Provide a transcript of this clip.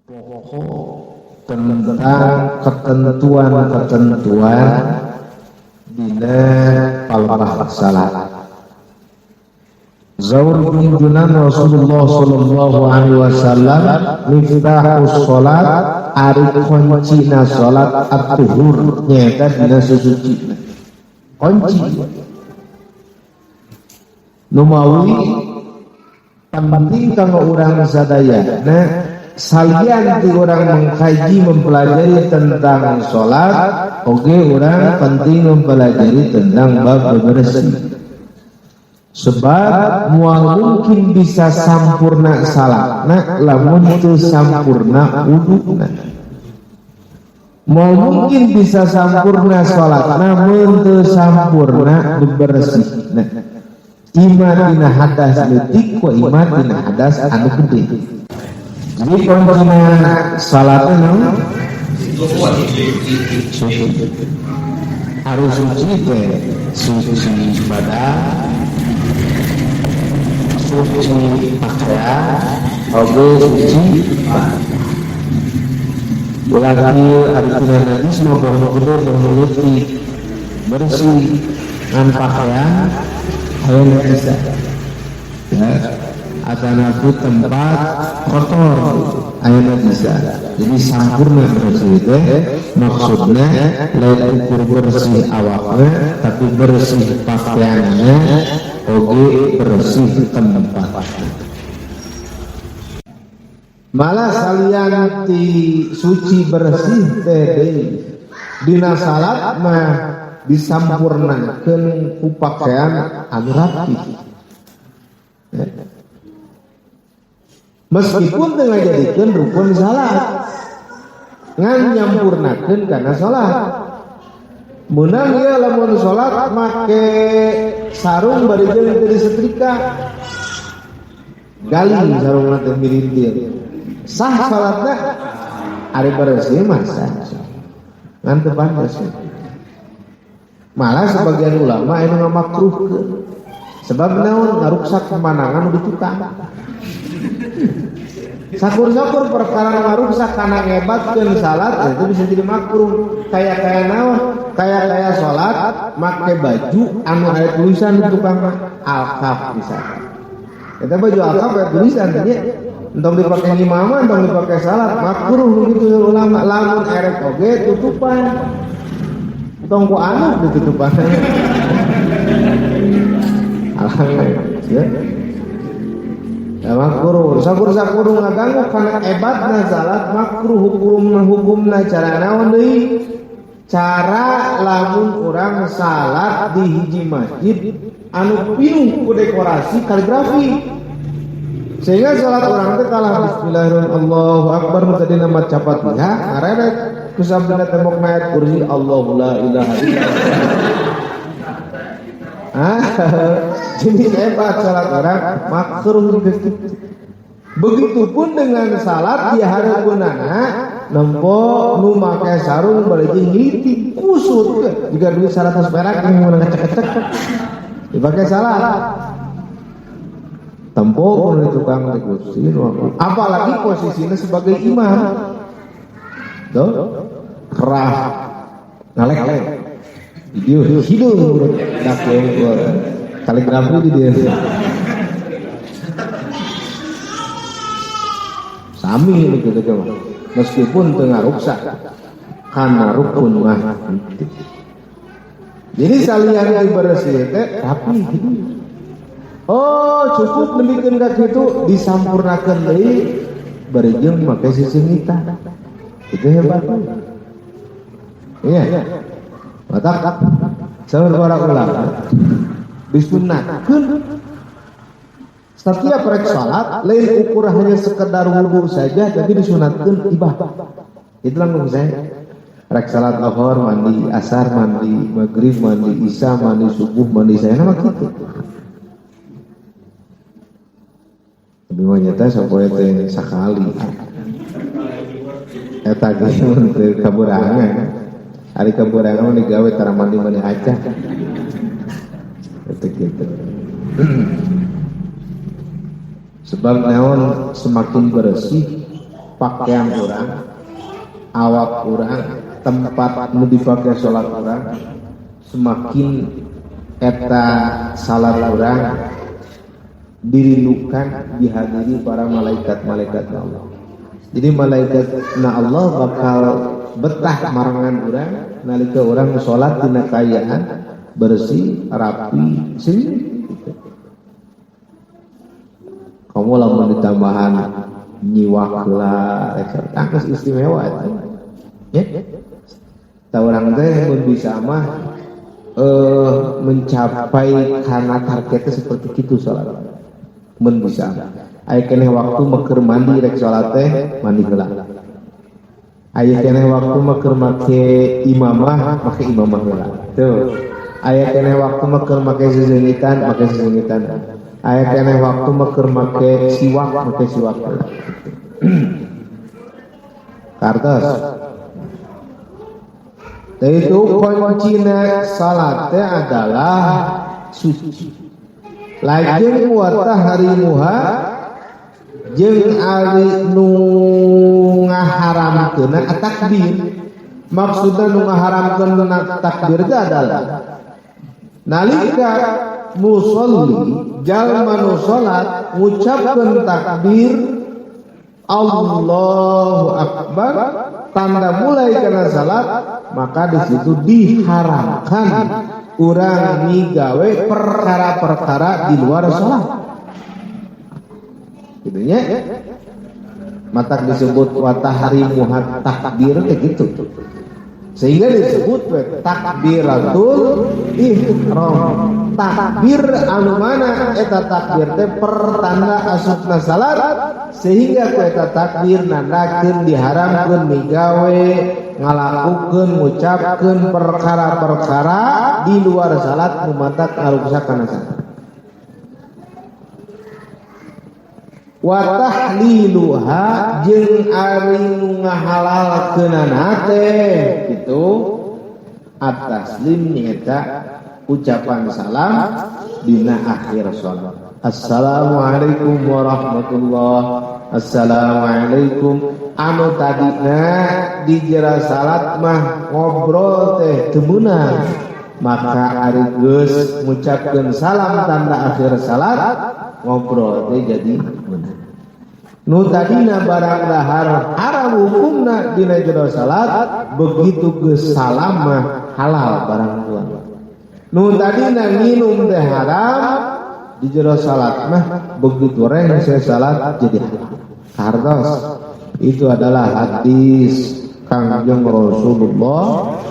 pokok tentang ketentuan-ketentuan dina palpah salat. Zawr bin Junan Rasulullah sallallahu alaihi wasallam miftahus salat ari kuncina salat at-tuhur nyata dina suci. Kunci numawi penting kanggo urang sadaya. Nah, salian ti urang mengkaji mempelajari tentang salat, oge urang penting mempelajari tentang bab bebersih. Sebab mual mungkin bisa sampurna salatna lamun teu sampurna wuduna. Mual mungkin bisa sampurna salatna mun teu sampurna bebersihna. Iman dina hadas leutik ku iman dina hadas anu gede. Jadi kuncina salatna naon? Harus suci teh, suci badan, suci pakaian, oge suci ulagi artinya najis maupun gede bermulut bersih ngan pakaian hayang bisa ya adana tu tempat kotor hayang bisa. Jadi sampurna bersih teh maksudnya lain ukur bersih awakna tapi bersih pakaiannya oge bersih tempat. Malah salian ti suci bersih teh dina salat mah disampurnakeun ku pakaian anu rapi. Meskipun teu ngajadikeun rukun salat ngan nyampurnakeun kana salat. Munang ieu lamun salat make sarung bari jeung teu disetrika. Galing sarungna teh mirindir. Sah salatna ari bersih mah sah. Ngan teu pantes. Malah sebagian ulama anu ngamakruhkeun. Sebab naon ngaruksak pemandangan di tukang. Sakur-sakur perkara ngaruksak kana ngebatkeun salat itu bisa jadi makruh. Kayak naon? Kayak salat make baju anu aya tulisan di tukang al-kaf misalkan. Eta baju al-kaf aya tulisan teh entong dipake imamah, entong dipake salat, makruh begitu ulama. Lamun erek oge tutupan. Entong ku anu ditutupan. Alhamdulillah, ya. Ya makruh, sakur-sakur ngaganggu kana ebatna salat makruh hukumna cara naon deui? Cara lamun urang salat di hiji masjid anu pinuh ku dekorasi kaligrafi. Sehingga salat urang teh kalah bismillahirrahmanirrahim Allahu akbar nu tadi nama capat ya ngareret ku sabdana tembok mayat kursi Allahu la ilaha illallah. Jadi hebat salat orang makruh. Begitupun dengan salat di hareupeunana nempo nu make sarung bari ngiti kusut juga duit 100 perak yang mun ngecek-ngecek dipake salat. Tempo mun tukang di kursi apalagi posisinya sebagai imam. Tuh kerah ngalek-ngalek. Hidung dak lengkor. Kaligrafi di dia. Sami begitu kan. Meskipun tengah ruksak karena rukun mah. Jadi salian bersih teh rapi gitu. Oh, cukup nemikeun ka kitu disampurnakeun deui bari jeung make sisingita. Itu hebat. Iya. Matak saur para ulama disunatkeun setiap rek salat lain ukur hanya sekedar wudu saja tapi disunatkeun ibadah. Itu langsung saya rek salat zuhur mandi, asar mandi, maghrib mandi, isya mandi, subuh mandi saya nama kitu. Tapi mah nyata sapoe teh sakali. Eta ge mun teu kaburangan. Ari kaburangan digawe tara mandi-mandi aja. Itu gitu. Sebab naon semakin bersih pakaian urang, awak urang, tempat nu dipake salat urang, semakin eta salat urang dirindukan dihadiri para malaikat-malaikat Allah. Jadi malaikatna Allah bakal betah marangan urang nalika urang salat dina kaayaan bersih, rapi, sing kamu lamun ditambahan nyiwak heula tangkes istimewa eta. Ya. Tah urang teh mun bisa mah mencapai kana targetnya seperti itu salat. Mun bisa. Aya keneh waktu meukeur mandi rek salat teh mandi heula. Aya keneh waktu meukeur make imamah make imamah heula. Tuh. Aya keneh waktu meukeur make sejeunitan make sejeunitan. Aya keneh waktu meukeur make siwak make siwak. Kartos. Itu kuncina salat teh adalah suci. Lajeng watah harimuha jeung ari nu ngaharamkeun takbir. Maksudna nu ngaharamkeun takbir teh adalah nalika musolli jalma nu salat ngucapkeun takbir Allahu Akbar tanda mulai kana salat, maka di situ diharamkan urang migawe perkara-perkara di luar salat. Gitu nya. Matak disebut watahari muhat takbir kayak gitu. Sehingga disebut takbiratul ihram. Takbir anu mana eta takbir teh pertanda asupna salat, sehingga ku eta takbir nandakeun diharamkeun migawe ngalakukeun ngucapkeun perkara-perkara di luar salat nu matak ngaruksakan salat. Wa tahliluha jeung ari nu ngahalalkeunana teh kitu at-taslim nyaeta ucapan salam dina akhir salat. Assalamualaikum warahmatullahi. Assalamualaikum. Anu tadina di jera salat mah ngobrol teh teu meunang, maka ari geus ngucapkeun salam tanda akhir salat ngobrol teh jadi meunang. Nu tadina barang dahar haram hukumna dina jero salat, begitu geus salam mah halal barang tuan. Nu tadina nginum teh haram di jero salat mah begitu rengse salat jadi halal. Kartos itu adalah hadis Kangjeng Rasulullah